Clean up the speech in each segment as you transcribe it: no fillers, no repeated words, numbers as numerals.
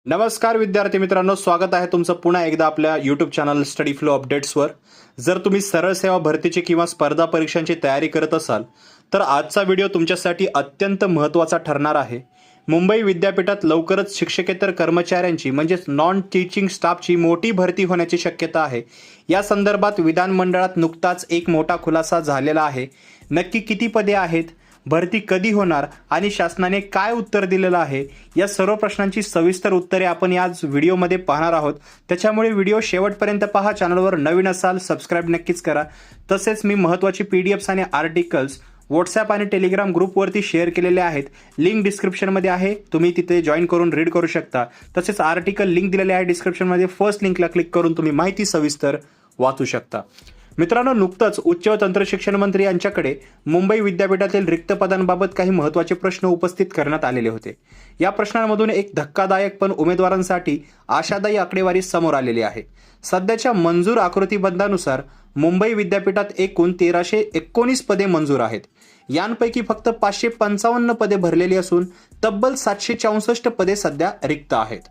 नमस्कार विद्यार्थी मित्रांनो, स्वागत आहे तुमचं पुन्हा एकदा आपल्या यूट्यूब चॅनल स्टडी फ्लो अपडेट्सवर। जर तुम्ही सरळ सेवा भरतीची किंवा स्पर्धा परीक्षांची तयारी करत असाल तर आजचा व्हिडिओ तुमच्यासाठी अत्यंत महत्त्वाचा ठरणार आहे। मुंबई विद्यापीठात लवकरच शिक्षकेतर कर्मचाऱ्यांची म्हणजेच नॉन टीचिंग स्टाफची मोठी भरती होण्याची शक्यता आहे। या संदर्भात विधानमंडळात नुकताच एक मोठा खुलासा झालेला आहे। नक्की किती पदे आहेत, भरती कधी होणार आणि शासनाने काय उत्तर दिलेलं आहे, या सर्व प्रश्नांची सविस्तर उत्तरे आपण याच व्हिडिओमध्ये पाहणार आहोत। त्याच्यामुळे व्हिडिओ शेवटपर्यंत पहा। चॅनलवर नवीन असाल सबस्क्राइब नक्कीच करा। तसेच मी महत्त्वाची पीडीएफ्स आणि आर्टिकल्स व्हॉट्सॲप आणि टेलिग्राम ग्रुपवरती शेअर केलेले आहेत। लिंक डिस्क्रिप्शनमध्ये आहे, तुम्ही तिथे जॉईन करून रीड करू शकता। तसेच आर्टिकल लिंक दिलेले आहे डिस्क्रिप्शनमध्ये, फर्स्ट लिंकला क्लिक करून तुम्ही माहिती सविस्तर वाचू शकता। मित्रांनो, नुकतंच उच्च व तंत्र शिक्षण मंत्री यांच्याकडे मुंबई विद्यापीठातील रिक्त पदांबाबत काही महत्त्वाचे प्रश्न उपस्थित करण्यात आलेले होते। या प्रश्नांमधून एक धक्कादायक पण उमेदवारांसाठी आशादायी आकडेवारी समोर आलेली आहे। सध्याच्या मंजूर आकृतीबंधानुसार मुंबई विद्यापीठात एकूण 1319 पदे मंजूर आहेत। यांपैकी फक्त 555 पदे भरलेली असून तब्बल 764 पदे सध्या रिक्त आहेत।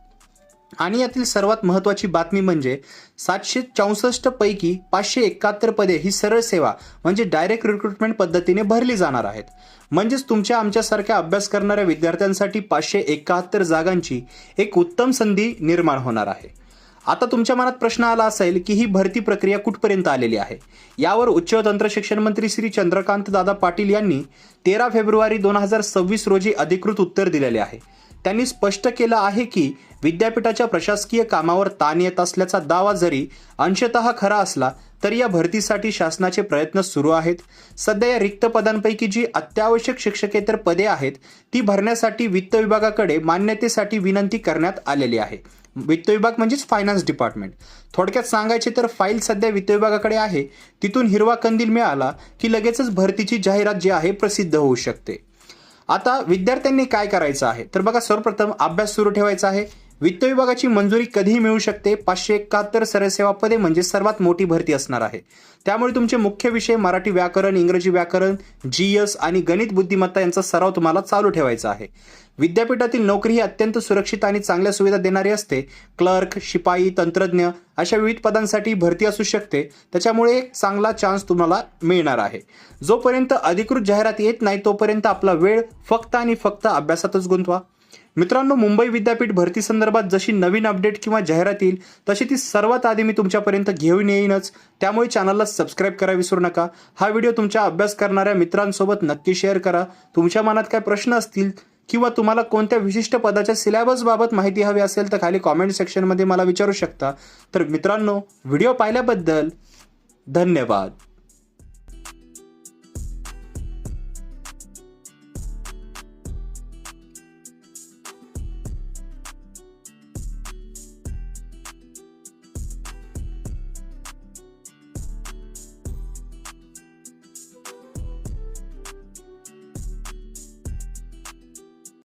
आणि यातील सर्वात महत्त्वाची बातमी म्हणजे 764 पैकी 571 पदे ही सरळ सेवा म्हणजे डायरेक्ट रिक्रुटमेंट पद्धतीने भरली जाणार आहेत। म्हणजेच तुमच्या आमच्यासारख्या अभ्यास करणाऱ्या विद्यार्थ्यांसाठी 571 जागांची एक उत्तम संधी निर्माण होणार आहे। आता तुमच्या मनात प्रश्न आला असेल की ही भरती प्रक्रिया कुठपर्यंत आलेली आहे। यावर उच्च व तंत्र शिक्षण मंत्री श्री चंद्रकांत दादा पाटील यांनी 13 फेब्रुवारी 2026 रोजी अधिकृत उत्तर दिलेले आहे। त्यांनी स्पष्ट केलं आहे की विद्यापीठाच्या प्रशासकीय कामावर ताण येत असल्याचा दावा जरी अंशतः खरा असला तरी या भरतीसाठी शासनाचे प्रयत्न सुरू आहेत। सध्या या रिक्त पदांपैकी जी अत्यावश्यक शिक्षकेतर पदे आहेत ती भरण्यासाठी वित्त विभागाकडे मान्यतेसाठी विनंती करण्यात आलेली आहे। वित्त विभाग म्हणजेच फायनान्स डिपार्टमेंट। थोडक्यात सांगायचे तर फाईल सध्या वित्त विभागाकडे आहे, तिथून हिरवा कंदील मिळाला की लगेचच भरतीची जाहिरात जी आहे प्रसिद्ध होऊ शकते। आता विद्यार्थ्यांनी काय करायचं आहे तर बघा, सर्वप्रथम अभ्यास सुरू ठेवायचा आहे। वित्त विभागाची मंजुरी कधीही मिळू शकते। 571 सरळ सेवा पदे म्हणजे सर्वात मोठी भरती असणार आहे। त्यामुळे तुमचे मुख्य विषय मराठी व्याकरण, इंग्रजी व्याकरण, जीएस आणि गणित बुद्धिमत्ता यांचा सराव तुम्हाला चालू ठेवायचा आहे। विद्यापीठातील नोकरी ही अत्यंत सुरक्षित आणि चांगल्या सुविधा देणारी असते। क्लर्क, शिपाई, तंत्रज्ञ अशा विविध पदांसाठी भरती असू शकते। त्याच्यामुळे एक चांगला चान्स तुम्हाला मिळणार आहे। जोपर्यंत अधिकृत जाहिरात येत नाही तोपर्यंत आपला वेळ फक्त आणि फक्त अभ्यासातच गुंतवा। मित्रांनो, मुंबई विद्यापीठ भरती संदर्भात जशी नवीन अपडेट किंवा जाहिरात येईल तशी ती सर्वात आधी मी तुमच्यापर्यंत घेऊन येईनच। त्यामुळे चॅनलला सबस्क्राइब करायला विसरू नका। हा व्हिडिओ तुमच्या अभ्यास करणाऱ्या मित्रांसोबत नक्की शेअर करा। तुमच्या मनात काय प्रश्न असतील किंवा तुम्हाला कोणत्या विशिष्ट पदाच्या सिलेबस बाबत माहिती हवी असेल तर खाली कॉमेंट सेक्शनमध्ये मला विचारू शकता। तर मित्रांनो, व्हिडिओ पाहिल्याबद्दल धन्यवाद।